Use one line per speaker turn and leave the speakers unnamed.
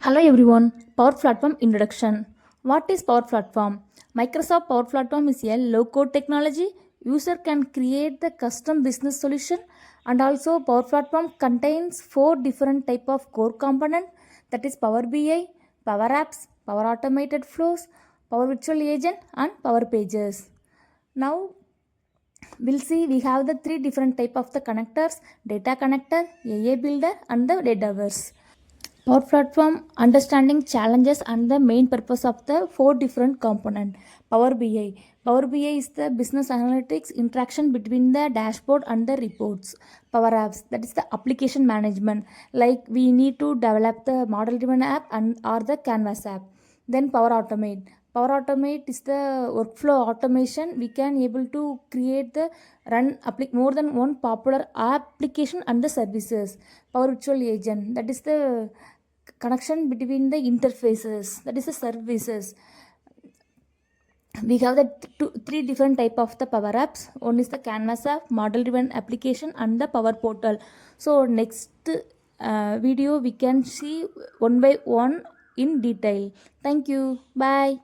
Hello everyone, Power Platform introduction. What is Power Platform? Microsoft Power Platform is a low code technology. User can create the custom business solution, and also Power Platform contains four different type of core component, that is Power BI, Power Apps, Power Automated Flows, Power Virtual Agent and Power Pages. Now we'll see we have the three different type of the connectors: data connector, AA builder and the dataverse. Power Platform understanding challenges and the main purpose of the four different component. Power BI. Power BI is the business analytics interaction between the dashboard and the reports. Power Apps, that is the application management. Like we need to develop the model driven app and or the Canvas app. Then Power Automate. Power Automate is the workflow automation. We can able to create the more than one popular application and the services. Power Virtual Agent, that is the connection between the interfaces, that is the services. We have the three different type of the power apps. One is the Canvas app, model driven application and the power portal. So next video we can see one by one in detail. Thank you, bye.